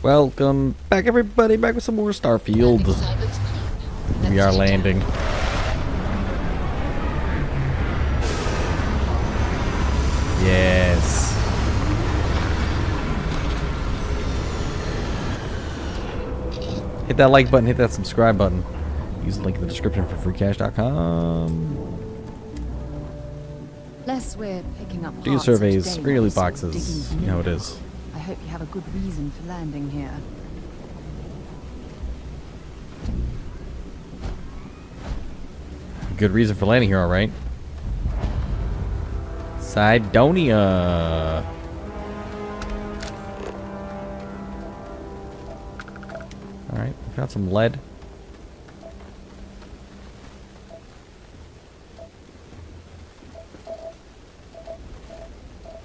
Welcome back, everybody, back with some more Starfield. We are landing. Yes. Hit that like button, hit that subscribe button. Use the link in the description for freecash.com. Less we're picking up Do parts surveys, today, really so boxes, digging you know how it new. is. I hope you have a good reason for landing here. Good reason for landing here, alright. Cydonia. Alright, we found some lead.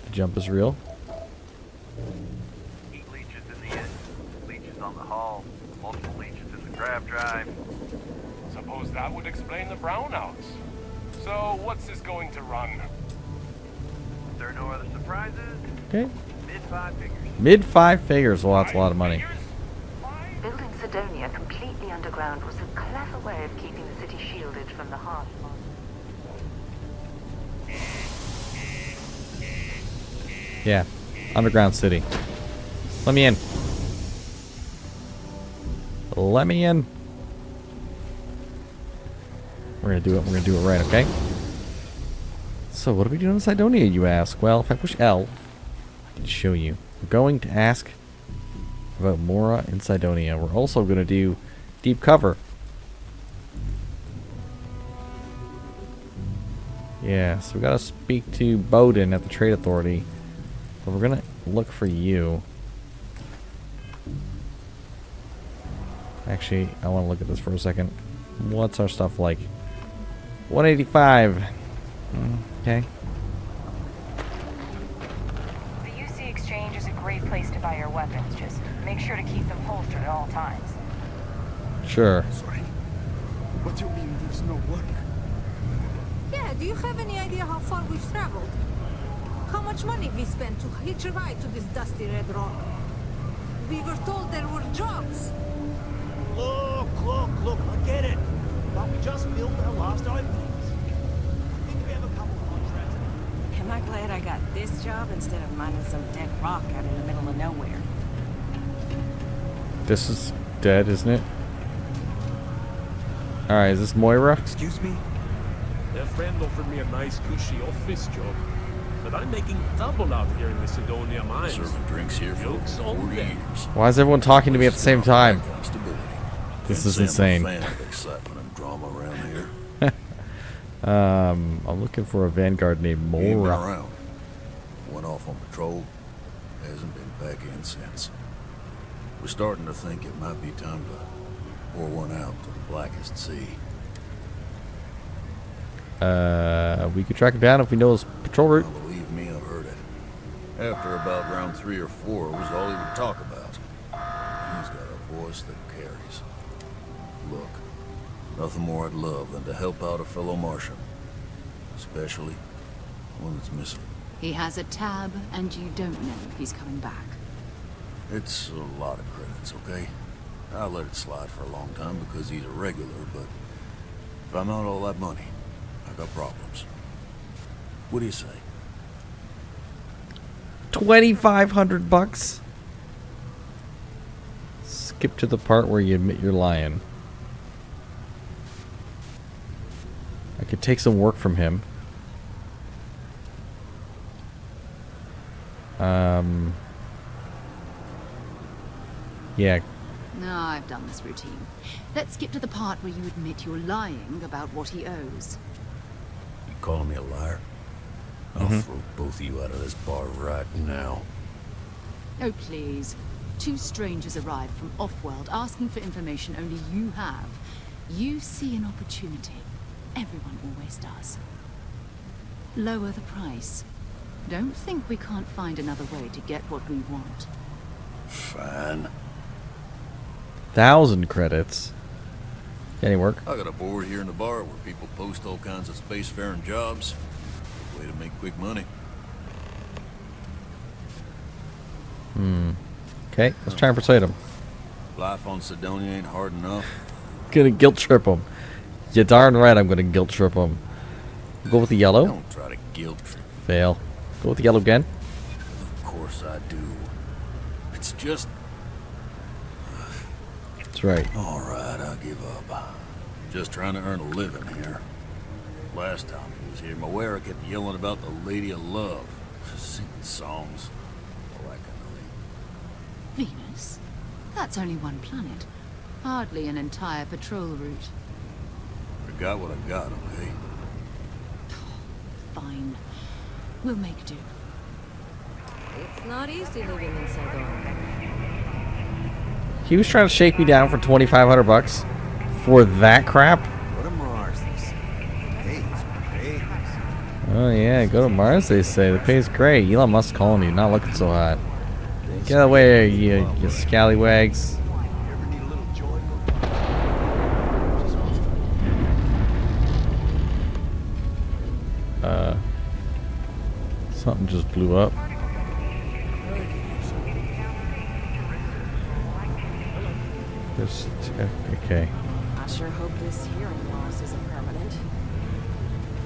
The jump is real. Heat leeches in the end, leeches on the hull, multiple leeches in the grab drive. Suppose that would explain the brownouts. So, what's this going to run? If there are no other surprises, Okay. mid-5 figures. Mid 5 figures. Well, that's a lot of money. Building Cydonia completely underground was a clever way of keeping the city shielded from the harsh. Yeah. Underground city. Let me in. Let me in. We're gonna do it. We're gonna do it right, okay? So, what are we doing in Cydonia, you ask? Well, if I push L, I can show you. We're going to ask about Mora in Cydonia. We're also gonna do deep cover. Yeah, so we gotta speak to Bowden at the Trade Authority. But we're gonna look for you. Actually, I want to look at this for a second. What's our stuff like? 185. Okay. The UC Exchange is a great place to buy your weapons. Just make sure to keep them holstered at all times. Sure. Sorry. What do you mean there's no work? Yeah, do you have any idea how far we've traveled? How much money we spent to hitch a ride to this dusty red rock? We were told there were jobs. Look, I get it. But we just filled our last outpost. I think we have a couple of contracts. Am I glad I got this job instead of mining some dead rock out in the middle of nowhere? This is dead, isn't it? Alright, is this Moira? Excuse me? Their friend offered me a nice cushy office job. But I'm making double out here in the Cydonia mines. Serving drinks here for Jokes on 40 them. years. Why is everyone talking to me at the same time? Stability. This Can't is say I'm a insane. fan of excitement and drama around here. I'm looking for a Vanguard named He ain't been Mora. around. Went off on patrol. Hasn't been back in since. We're starting to think it might be time to pour one out to the blackest sea. We could track him down if we know his patrol route. Well, believe me, I've heard it. After about round 3 or 4, it was all he would talk about. He's got a voice that carries. Look, nothing more I'd love than to help out a fellow Martian. Especially one that's missing. He has a tab, and you don't know if he's coming back. It's a lot of credits, okay? I let it slide for a long time because he's a regular, but if I'm out all that money, I got problems. What do you say? 2,500 bucks. Skip to the part where you admit you're lying. I could take some work from him. Yeah. No, I've done this routine. Let's skip to the part where you admit you're lying about what he owes. You calling me a liar? I'll throw both of you out of this bar right now. Oh, please. 2 strangers arrive from off-world asking for information only you have. You see an opportunity. Everyone always does. Lower the price. Don't think we can't find another way to get what we want. Fine. 1,000 credits. Any work? I got a board here in the bar where people post all kinds of spacefaring jobs. Way to make quick money. Okay, let's try and persuade him. Life on Sidonia ain't hard enough. Gonna guilt trip him. You darn right I'm gonna guilt trip him. Go with the yellow. Don't try to guilt trip. Fail. Go with the yellow again. Of course I do. It's just... That's right. Alright, I'll give up. Just trying to earn a living here. Last time he was here, Moira kept yelling about the Lady of Love. Singing songs. All that kind of thing. Venus? That's only one planet. Hardly an entire patrol route. I got what I got, okay? Fine. We'll make do. It's not easy living in Sidonia. He was trying to shake me down for 2,500 bucks for that crap. Go to Mars, they say. Pays. Oh yeah, go to Mars. They say the pay's great. Elon Musk calling you, not looking so hot. Get out of the way, you scallywags. Ever need a little joy? Something just blew up. Just okay. I sure hope this hearing loss isn't permanent.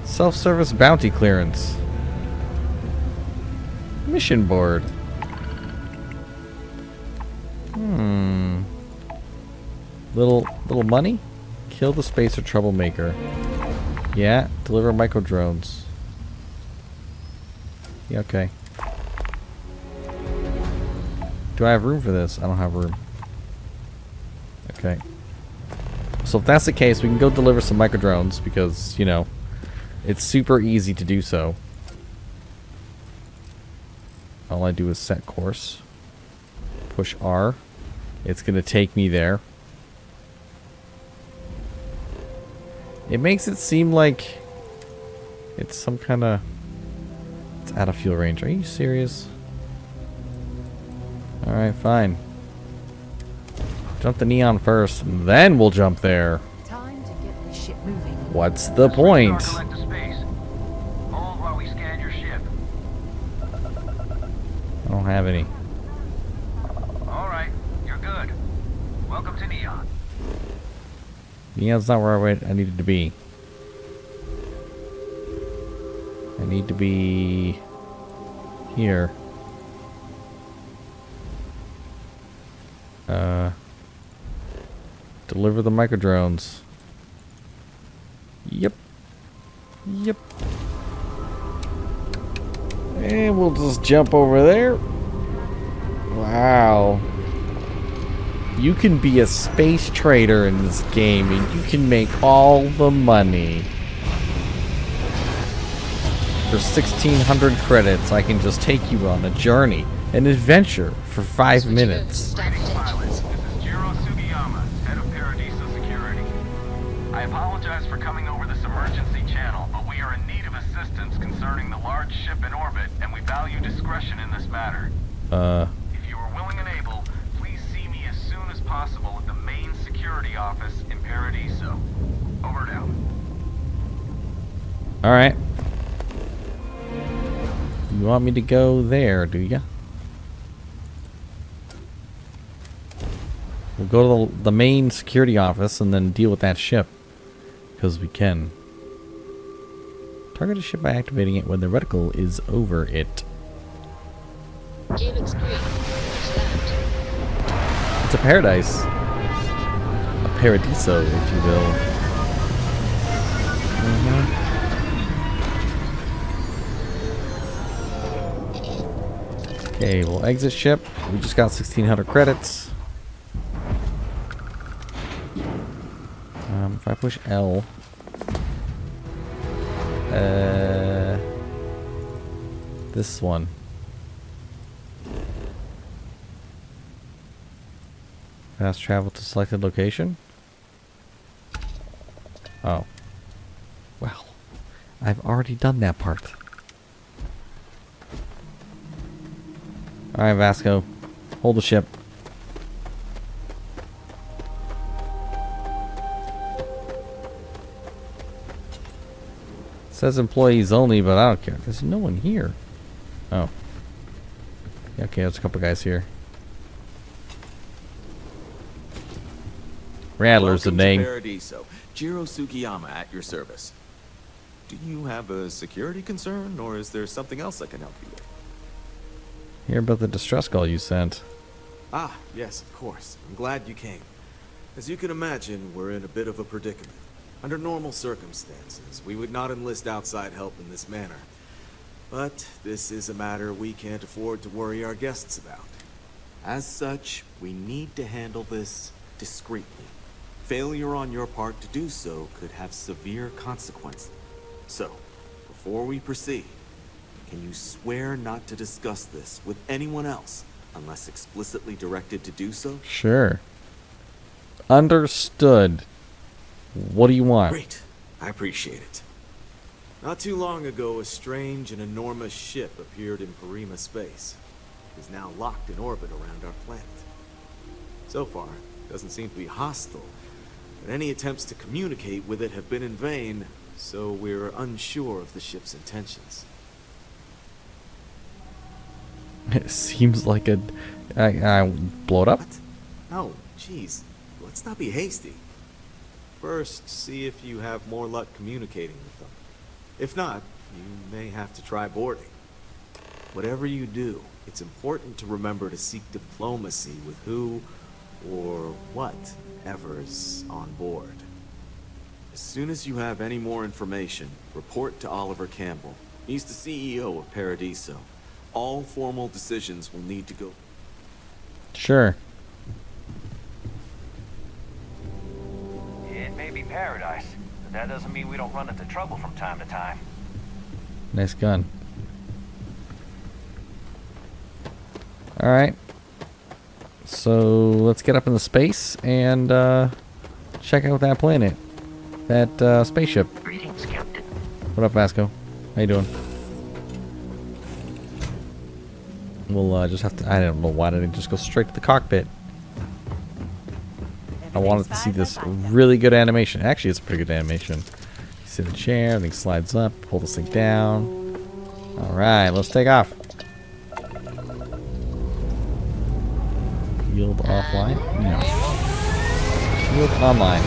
Self-service bounty clearance. Mission board. Little money? Kill the spacer troublemaker. Yeah, deliver micro drones. Yeah, okay. Do I have room for this? I don't have room. Okay. So if that's the case, we can go deliver some micro drones because, you know, it's super easy to do so. All I do is set course. Push R. It's going to take me there. It makes it seem like it's some kind of... It's out of fuel range. Are you serious? Alright, fine. Jump the neon first, and then we'll jump there. Time to get this ship moving. What's the point? Collect the space. Hold while we scan your ship. I don't have any. All right, you're good. Welcome to Neon. Neon's not where I needed to be. I need to be here. Deliver the micro drones. Yep. Yep. And we'll just jump over there. Wow. You can be a space trader in this game and you can make all the money. For 1,600 credits, I can just take you on a journey, an adventure for 5 minutes. Pilots, this is Jiro Sugiyama, head of Paradiso Security. I apologize for coming over this emergency channel, but we are in need of assistance concerning the large ship in orbit, and we value discretion in this matter. If you are willing and able, please see me as soon as possible at the main security office in Paradiso. Over and out. Alright. You want me to go there, do ya? We'll go to the main security office and then deal with that ship. Because we can. Target a ship by activating it when the reticle is over it. It's a paradise. A paradiso, if you will. Okay, we'll exit ship. We just got 1,600 credits. If I push L, this one. Fast travel to selected location. Oh. Well, I've already done that part. Alright, Vasco. Hold the ship. Says employees only, but I don't care. There's no one here. Oh. Yeah, okay, there's a couple guys here. Rattler's the Welcome to name. Paradiso. Jiro Sugiyama at your service. Do you have a security concern, or is there something else I can help you with? Hear about the distress call you sent. Ah, yes, of course. I'm glad you came. As you can imagine, we're in a bit of a predicament. Under normal circumstances, we would not enlist outside help in this manner. But this is a matter we can't afford to worry our guests about. As such, we need to handle this discreetly. Failure on your part to do so could have severe consequences. So, before we proceed, can you swear not to discuss this with anyone else unless explicitly directed to do so? Sure. Understood. What do you want? Great. I appreciate it. Not too long ago, a strange and enormous ship appeared in Parima space. It is now locked in orbit around our planet. So far, it doesn't seem to be hostile, but any attempts to communicate with it have been in vain, so we're unsure of the ship's intentions. It seems like a... I blow it up? What? No, jeez. Let's not be hasty. First, see if you have more luck communicating with them. If not, you may have to try boarding. Whatever you do, it's important to remember to seek diplomacy with who or whatever's on board. As soon as you have any more information, report to Oliver Campbell. He's the CEO of Paradiso. All formal decisions will need to go. Sure. It may be paradise, but that doesn't mean we don't run into trouble from time to time. Nice gun. Alright. So, let's get up into space and check out that planet. That spaceship. Greetings, Captain. What up, Vasco? How you doing? We'll just have to... I don't know why didn't I just go straight to the cockpit. I wanted to see this really good animation. Actually, it's a pretty good animation. You sit in a chair, everything slides up, pull this thing down. Alright, let's take off. Yield offline? No. Yield online.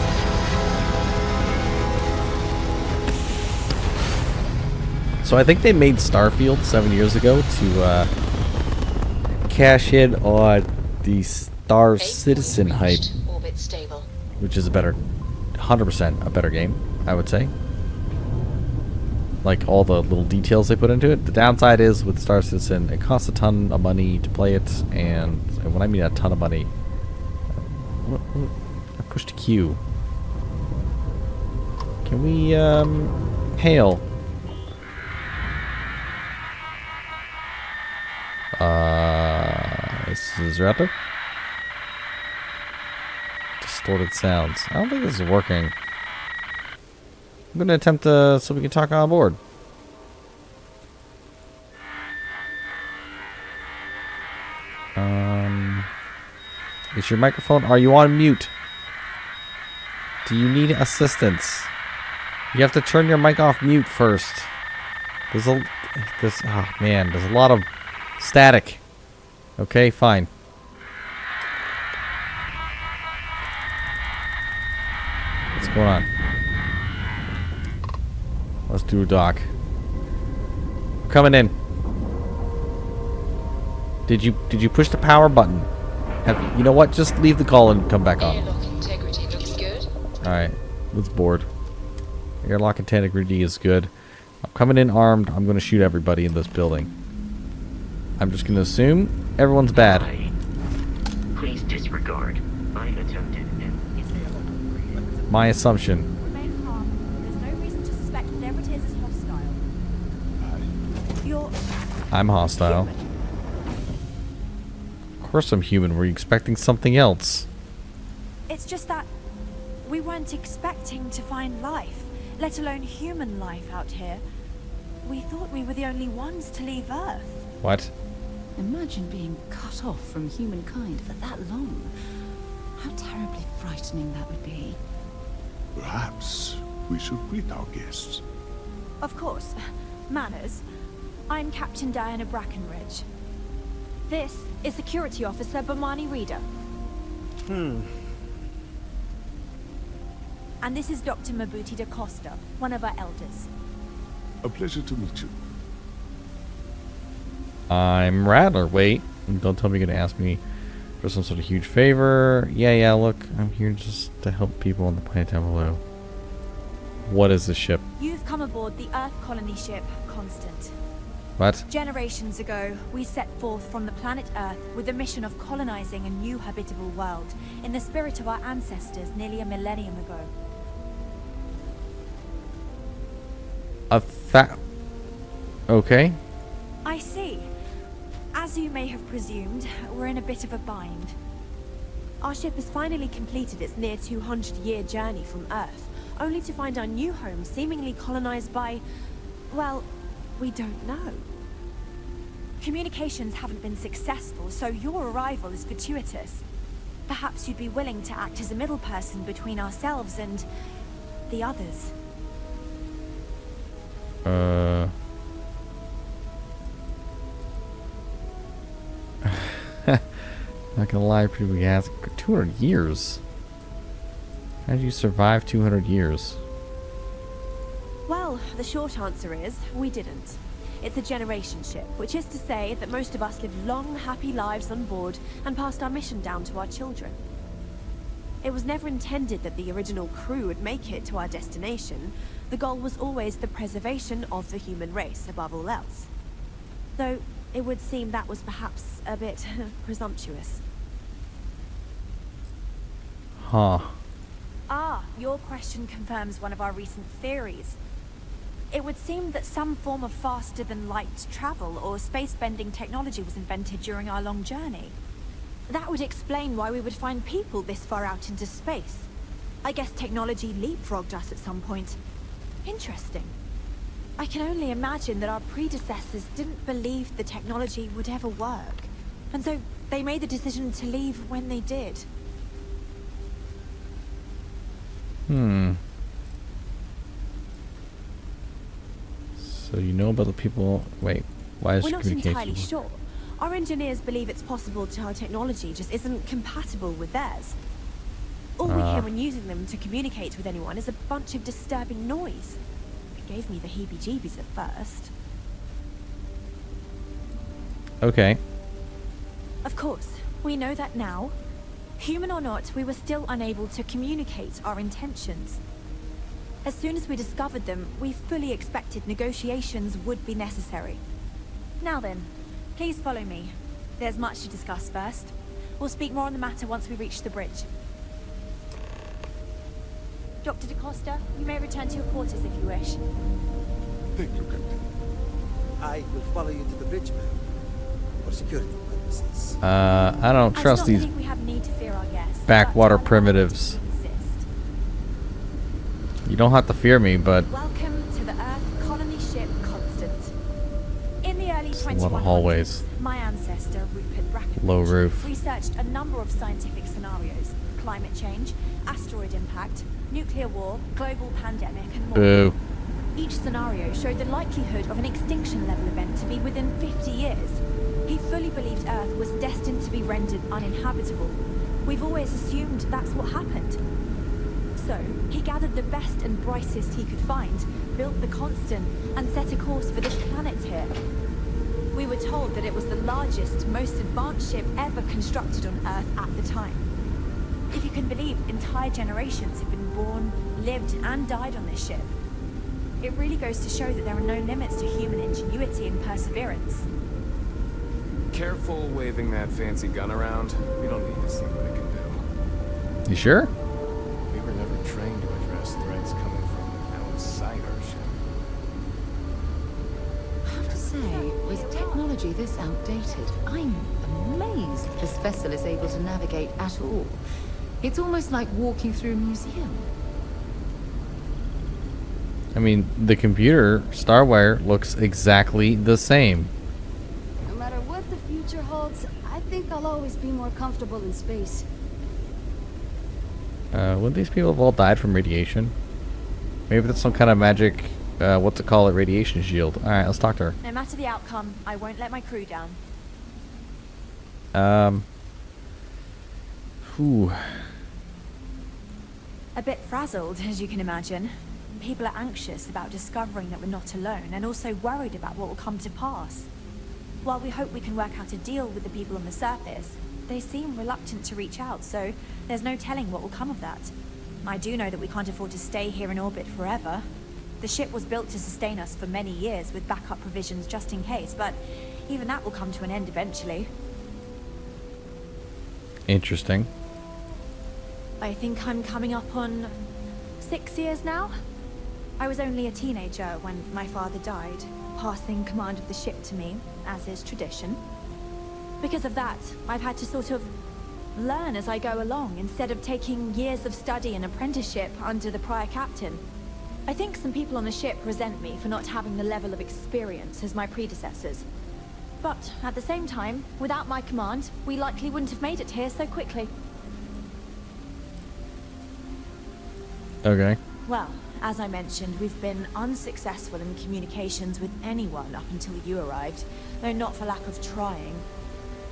So I think they made Starfield 7 years ago to cash in on the Star Citizen hype, which is a better, 100% a better game, I would say. Like all the little details they put into it. The downside is with Star Citizen, it costs a ton of money to play it, and when I mean a ton of money, I pushed Q. Can we hail? Is Raptor? Distorted sounds. I don't think this is working. I'm gonna attempt to so we can talk on board. Is your microphone? Are you on mute? Do you need assistance? You have to turn your mic off mute first. There's a lot of static. Okay, fine. What's going on? Let's do a dock. I'm coming in. Did you push the power button? You know what? Just leave the call and come back on. Airlock integrity looks good. Alright, let's board. Airlock integrity is good. I'm coming in armed. I'm going to shoot everybody in this building. I'm just going to assume everyone's bad. Please disregard. I attempted My assumption. Remain calm. There's no reason to suspect whatever it is hostile. You're... I'm hostile. human. Of course I'm human. Were you expecting something else? It's just that we weren't expecting to find life, let alone human life out here. We thought we were the only ones to leave Earth. What? Imagine being cut off from humankind for that long. How terribly frightening that would be. Perhaps we should greet our guests. Of course. Manners. I'm Captain Diana Brackenridge. This is Security Officer Bomani Reader. And this is Dr. Mabuti da Costa, one of our elders. A pleasure to meet you. I'm Rattler. Wait, don't tell me you're gonna ask me for some sort of huge favor. Yeah, look, I'm here just to help people on the planet down below. What is this ship? You've come aboard the Earth colony ship Constant. What? Generations ago, we set forth from the planet Earth with the mission of colonizing a new habitable world in the spirit of our ancestors nearly a millennium ago. Okay. I see. As you may have presumed, we're in a bit of a bind. Our ship has finally completed its near 200-year journey from Earth, only to find our new home seemingly colonized by, well, we don't know. Communications haven't been successful, so your arrival is fortuitous. Perhaps you'd be willing to act as a middle person between ourselves and the others. Not gonna lie, pretty ask. 200 years? How did you survive 200 years? Well, the short answer is, we didn't. It's a generation ship, which is to say that most of us lived long, happy lives on board and passed our mission down to our children. It was never intended that the original crew would make it to our destination. The goal was always the preservation of the human race, above all else. Though, it would seem that was perhaps a bit presumptuous. Huh. Ah, your question confirms one of our recent theories. It would seem that some form of faster-than-light travel or space-bending technology was invented during our long journey. That would explain why we would find people this far out into space. I guess technology leapfrogged us at some point. Interesting. I can only imagine that our predecessors didn't believe the technology would ever work. And so they made the decision to leave when they did. So you know about the people... Wait, why is We're not communication... entirely sure. Our engineers believe it's possible that our technology just isn't compatible with theirs. All we hear when using them to communicate with anyone is a bunch of disturbing noise. It gave me the heebie-jeebies at first. Okay. Of course, we know that now. Human or not, we were still unable to communicate our intentions. As soon as we discovered them, we fully expected negotiations would be necessary. Now then, please follow me. There's much to discuss first. We'll speak more on the matter once we reach the bridge. Dr. da Costa, you may return to your quarters if you wish. Thank you, Captain. I will follow you to the bridge, ma'am. For security purposes. I don't trust these think we have need to fear our guests, backwater but primitives. insist. You don't have to fear me, but... Welcome to the Earth colony ship Constant. In the early a lot 2100s, of hallways. my ancestor, Rupert Brackenridge, Low roof. researched a number of scientific scenarios. Climate change, asteroid impact, nuclear war, global pandemic, and more. Boo. Each scenario showed the likelihood of an extinction-level event to be within 50 years. He fully believed Earth was destined to be rendered uninhabitable. We've always assumed that's what happened. So, he gathered the best and brightest he could find, built the Constant, and set a course for this planet here. We were told that it was the largest, most advanced ship ever constructed on Earth at the time. If you can believe, entire generations have been born, lived, and died on this ship. It really goes to show that there are no limits to human ingenuity and perseverance. Careful waving that fancy gun around. We don't need to see what it can do. You sure? We were never trained to address threats coming from outside our ship. I have to say, with technology this outdated, I'm amazed this vessel is able to navigate at all. It's almost like walking through a museum. I mean, the computer, Starwire, looks exactly the same. No matter what the future holds, I think I'll always be more comfortable in space. Wouldn't these people have all died from radiation? Maybe that's some kind of magic, what's it called, radiation shield. Alright, let's talk to her. No matter the outcome, I won't let my crew down. Whew. A bit frazzled, as you can imagine. People are anxious about discovering that we're not alone, and also worried about what will come to pass. While we hope we can work out a deal with the people on the surface, they seem reluctant to reach out, so there's no telling what will come of that. I do know that we can't afford to stay here in orbit forever. The ship was built to sustain us for many years with backup provisions just in case, but even that will come to an end eventually. Interesting. I think I'm coming up on 6 years now. I was only a teenager when my father died, passing command of the ship to me, as is tradition. Because of that, I've had to sort of learn as I go along, instead of taking years of study and apprenticeship under the prior captain. I think some people on the ship resent me for not having the level of experience as my predecessors. But at the same time, without my command, we likely wouldn't have made it here so quickly. Okay. Well, as I mentioned, we've been unsuccessful in communications with anyone up until you arrived, though not for lack of trying.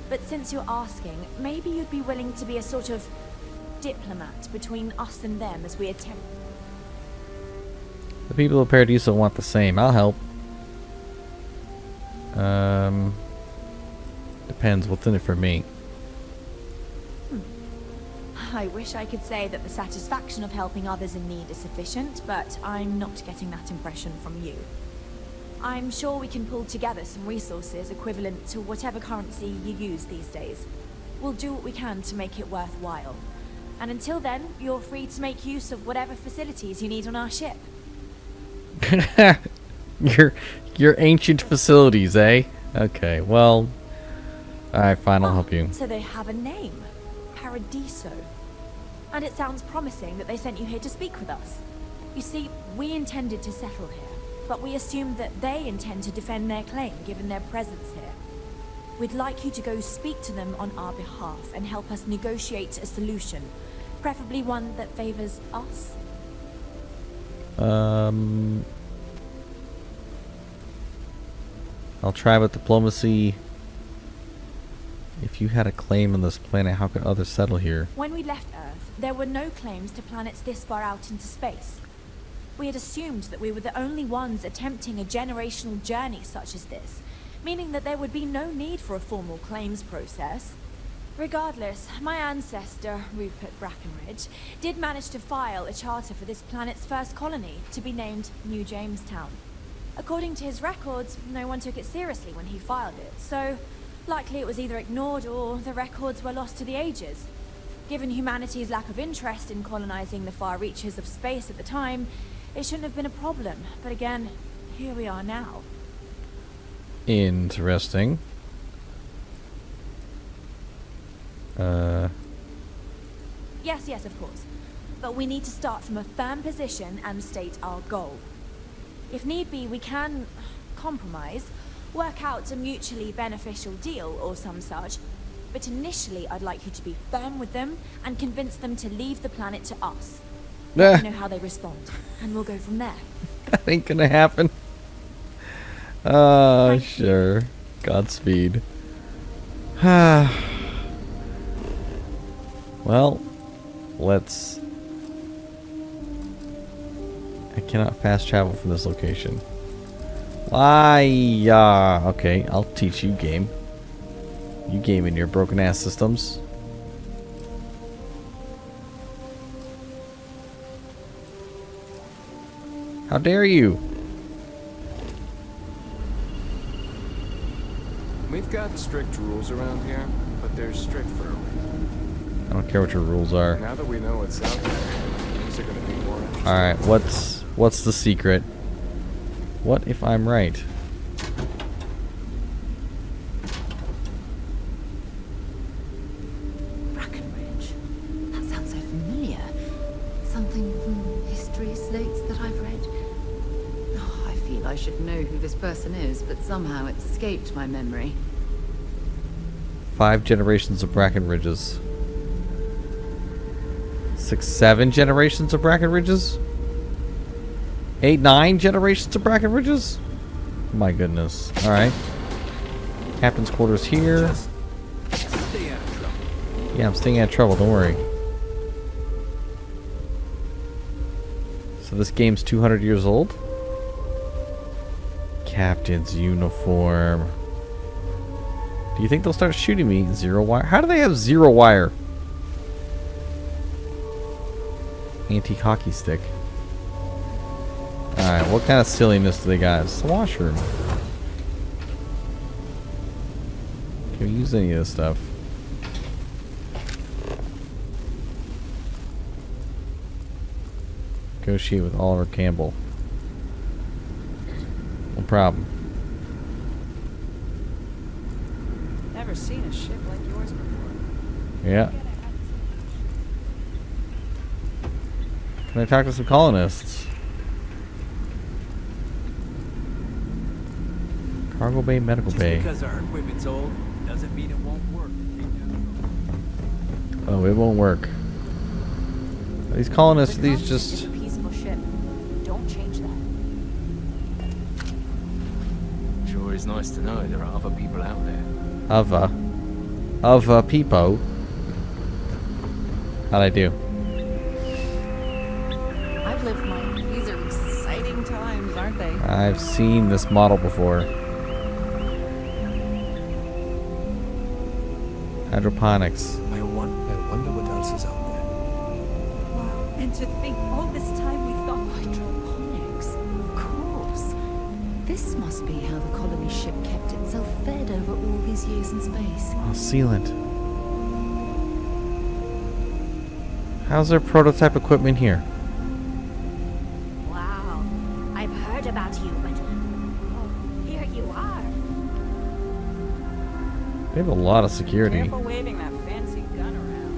But since you're asking, maybe you'd be willing to be a sort of diplomat between us and them as we attempt... The people of Paradiso want the same. I'll help. Depends what's in it for me. I wish I could say that the satisfaction of helping others in need is sufficient, but I'm not getting that impression from you. I'm sure we can pull together some resources equivalent to whatever currency you use these days. We'll do what we can to make it worthwhile. And until then, you're free to make use of whatever facilities you need on our ship. your ancient facilities, eh? Okay, well... Alright, fine, I'll help you. So they have a name. Paradiso. And it sounds promising that they sent you here to speak with us. You see, we intended to settle here, but we assumed that they intend to defend their claim given their presence here. We'd like you to go speak to them on our behalf and help us negotiate a solution, preferably one that favors us. I'll try with diplomacy. If you had a claim on this planet, how could others settle here? When we left Earth, there were no claims to planets this far out into space. We had assumed that we were the only ones attempting a generational journey such as this, meaning that there would be no need for a formal claims process. Regardless, my ancestor, Rupert Brackenridge, did manage to file a charter for this planet's first colony, to be named New Jamestown. According to his records, no one took it seriously when he filed it, so likely it was either ignored or the records were lost to the ages. Given humanity's lack of interest in colonizing the far reaches of space at the time, it shouldn't have been a problem, but again, here we are now. Interesting. Yes, of course. But we need to start from a firm position and state our goal. If need be, we can compromise, work out a mutually beneficial deal or some such. But initially, I'd like you to be firm with them and convince them to leave the planet to us. Let me know how they respond, and we'll go from there. That ain't gonna happen. Sure. Godspeed. Well, let's... I cannot fast travel from this location. Okay, I'll teach you, game. You game in your broken ass systems. How dare you? We've got strict rules around here, but they're strict for a reason. I don't care what your rules are. Now that we know what's out there, things are going to be more interesting. Alright, what's the secret? What if I'm right? Brackenridge. That sounds so familiar. Something from history slates that I've read. Oh, I feel I should know who this person is, but somehow it's escaped my memory. 5 generations of Brackenridges. 6, 7 generations of Brackenridges? 8, 9 generations of Brackenridges? My goodness. Alright. Captain's quarters here. Stay out of trouble. Yeah, I'm staying out of trouble, don't worry. So this game's 200 years old? Captain's uniform. Do you think they'll start shooting me? Zero wire? How do they have zero wire? Antique hockey stick. Alright, what kind of silliness do they got? It's a washroom. Can we use any of this stuff? Negotiate with Oliver Campbell. No problem. Never seen a ship like yours before. Yeah. Can I talk to some colonists? Cargo bay, medical bay. Because our equipment's old doesn't mean it won't work. Oh, it won't work. Are these colonists, these It's just... a peaceful ship. Don't change that. Sure is nice to know there are other people out there. Other people. How'd I do? I've lived mine. These are exciting times, aren't they? I've seen this model before. Hydroponics. I wonder what else is out there. Wow. And to think all this time we thought Hydroponics, of course. This must be how the colony ship kept itself fed over all these years in space. Oh, sealant. How's their prototype equipment here? Wow. I've heard about you, but here you are. They have a lot of security. Careful waving that fancy gun around.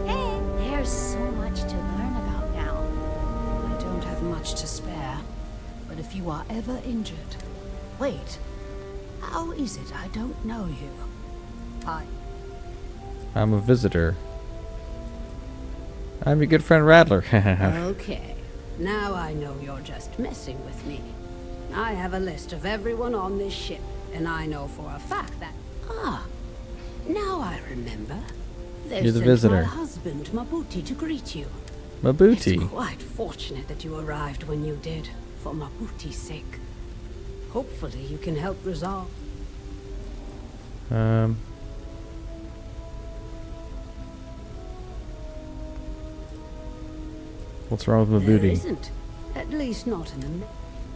Hey, there's so much to learn about now. I don't have much to spare. But if you are ever injured... Wait. How is it I don't know you? I'm a visitor. I'm your good friend Rattler. Okay. Now I know you're just messing with me. I have a list of everyone on this ship, and I know for a fact that... now I remember. They You're the sent visitor. my husband, Mabuti, to greet you. Mabuti. It's quite fortunate that you arrived when you did, for Mabuti's sake. Hopefully you can help resolve... What's wrong with There Mabuti? isn't. At least not in the...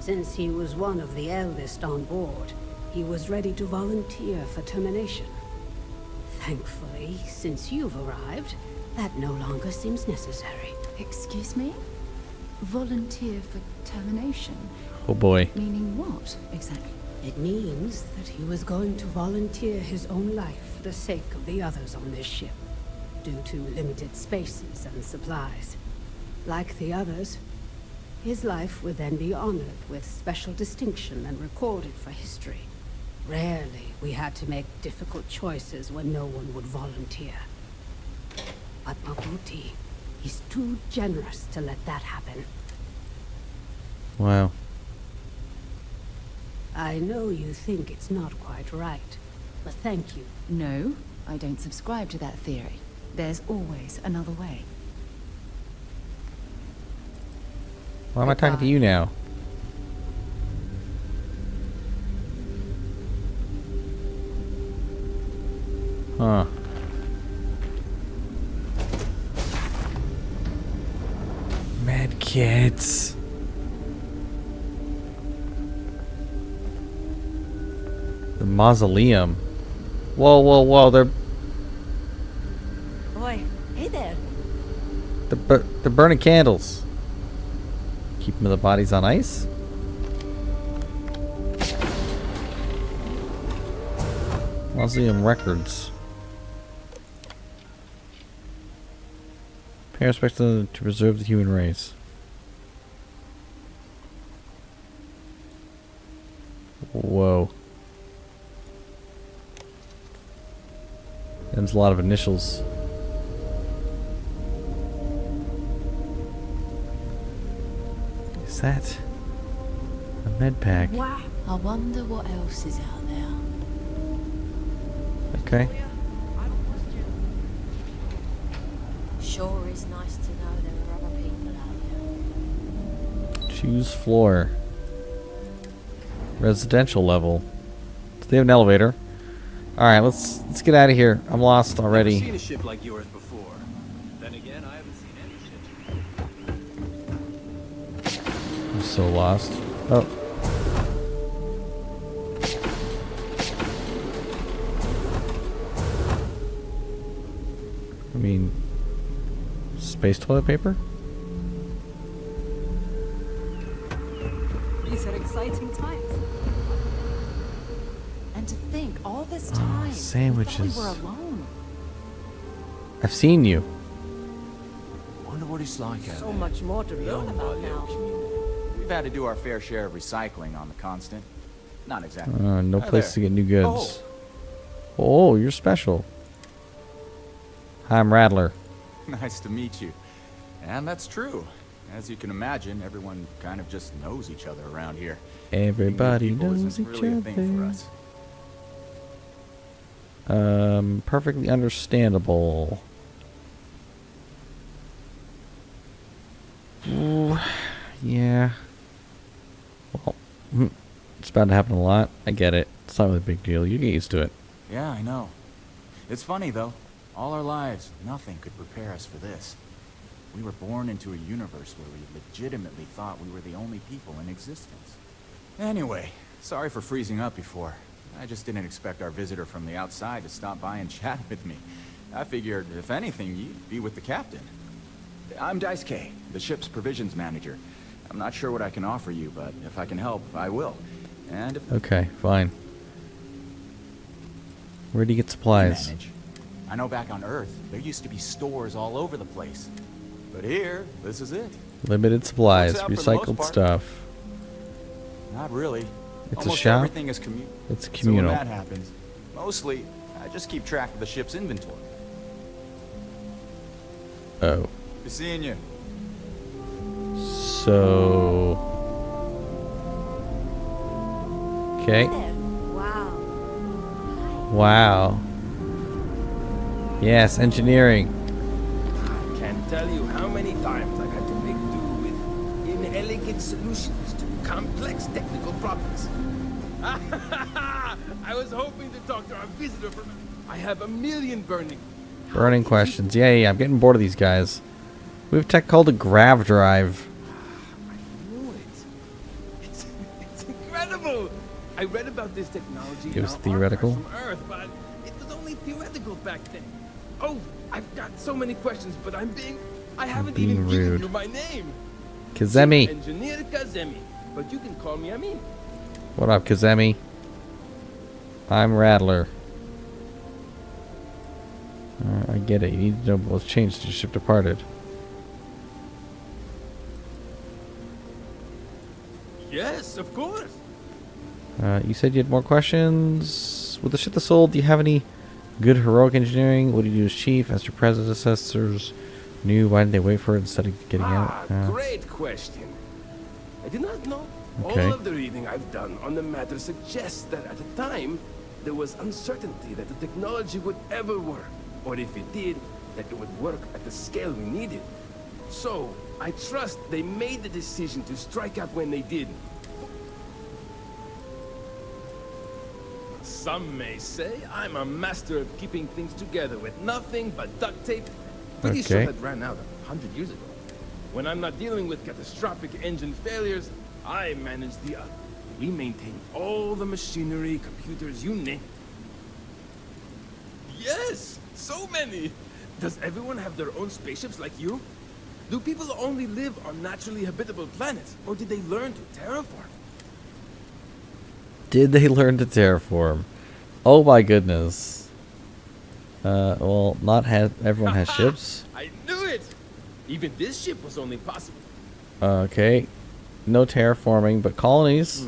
Since he was one of the eldest on board, he was ready to volunteer for termination. Thankfully, since you've arrived, that no longer seems necessary. Excuse me? Volunteer for termination? Oh boy. Meaning what, exactly? It means that he was going to volunteer his own life for the sake of the others on this ship, due to limited spaces and supplies. Like the others, his life would then be honored with special distinction and recorded for history. Rarely we had to make difficult choices when no one would volunteer. But Mabuti, he's too generous to let that happen. Wow. I know you think it's not quite right, but thank you. No, I don't subscribe to that theory. There's always another way. Why am I talking to you now? Huh. Med kits. The mausoleum. Whoa, whoa, whoa! They're Boy, hey there. they're burning candles. Keeping the bodies on ice. Mausoleum records. Pay respect to preserve the human race. Whoa. There's a lot of initials. Is that a med pack? Wow. I wonder what else is out there. Okay. Sure is nice to Choose floor. Residential level. Do they have an elevator? Alright, let's get out of here. I'm lost already. Never seen a ship like yours before. Then again, I haven't seen any ships. I'm so lost. Oh. I mean, space toilet paper? These are exciting times. And to think, all this time, sandwiches. we were alone. I've seen you. Wonder what it's like out So there. much more to learn about now. We've had to do our fair share of recycling on the constant. Not exactly. No Hi place to there. get new goods. Oh, you're special. Hi, I'm Rattler. Nice to meet you. And that's true. As you can imagine, everyone kind of just knows each other around here. Everybody Meeting new people knows isn't each really a thing for other. us. Perfectly understandable. Ooh, yeah. Well, it's about to happen a lot. I get it. It's not really a big deal. You get used to it. Yeah, I know. It's funny, though. All our lives, nothing could prepare us for this. We were born into a universe where we legitimately thought we were the only people in existence. Anyway, sorry for freezing up before. I just didn't expect our visitor from the outside to stop by and chat with me. I figured, if anything, you'd be with the captain. I'm Dice K, the ship's provisions manager. I'm not sure what I can offer you, but if I can help, I will. And if Okay, fine. Where do you get supplies? manage. I know back on Earth, there used to be stores all over the place. But here, this is it. Limited supplies, Works out for the most recycled part. stuff. Not really. It's Almost a shop? everything is communal. It's communal. So when that happens, mostly, I just keep track of the ship's inventory. Oh. Be seeing you. So... Okay. Wow. Wow. Yes, engineering. Can't tell you how many times I've had to make do with inelegant solutions to complex technical problems. I was hoping to talk to our visitor for... I have a million burning... Burning questions. Yeah, I'm getting bored of these guys. We have tech called a grav drive. knew it. It's incredible! I read about this technology It was in our theoretical? archives from Earth, but it was only theoretical back then. Oh, I've got so many questions, but I haven't being even given rude. you my name. Kazemi. Engineer Kazemi, but you can call me Amin. What up, Kazemi? I'm Rattler. I get it. You need to know what's changed since your ship departed. Yes, of course. You said you had more questions. With the ship that sold, do you have any good heroic engineering? What do you do as chief? As your predecessors knew, why didn't they wait for it instead of getting out? Great question. I do not know. Okay. All of the reading I've done on the matter suggests that at the time, there was uncertainty that the technology would ever work. Or if it did, that it would work at the scale we needed. So, I trust they made the decision to strike out when they did. Some may say I'm a master of keeping things together with nothing but duct tape. Pretty sure Okay. that ran out 100 years ago. When I'm not dealing with catastrophic engine failures, I manage the other. We maintain all the machinery, computers, you name it. Yes! So many! Does everyone have their own spaceships like you? Do people only live on naturally habitable planets, or did they learn to terraform? Did they learn to terraform? Oh my goodness. Well, not everyone has ships. I knew it! Even this ship was only possible. Okay. No terraforming, but colonies.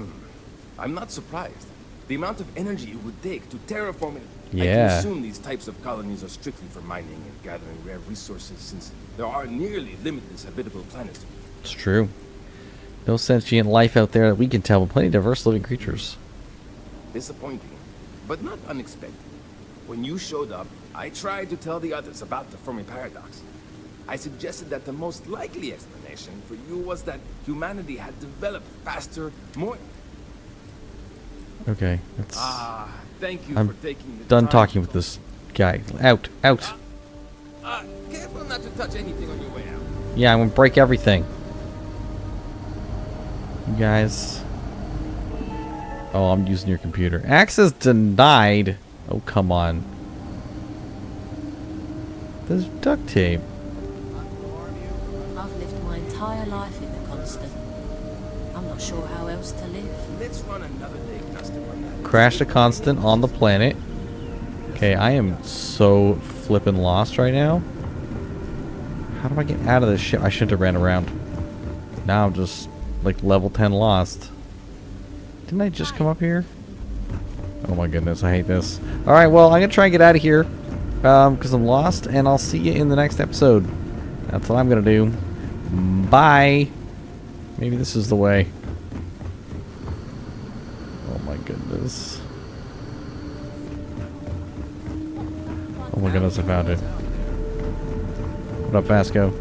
I'm not surprised. The amount of energy it would take to terraform it. I can Yeah. assume these types of colonies are strictly for mining and gathering rare resources, since there are nearly limitless habitable planets. It's true. No sentient life out there that we can tell, but plenty of diverse living creatures. Disappointing, but not unexpected. When you showed up, I tried to tell the others about the Fermi paradox. I suggested that the most likely explanation for you was that humanity had developed faster, more... Okay, that's... thank you I'm for taking the done time. talking with this guy. Out, out. Careful not to touch anything on your way out. Yeah, I'm gonna break everything. You guys... Oh, I'm using your computer. Access denied. Oh, come on. There's duct tape. I've lived my entire life in the constant. I'm not sure how else to live. Let's run another day, customer. Crash the constant on the planet. Okay, I am so flippin' lost right now. How do I get out of this ship? I shouldn't have ran around. Now I'm just like level 10 lost. Didn't I just come up here? Oh my goodness, I hate this. Alright, well, I'm gonna try and get out of here. Because I'm lost, and I'll see you in the next episode. That's what I'm gonna do. Bye! Maybe this is the way. Oh my goodness. Oh my goodness, I found it. What up, Vasco?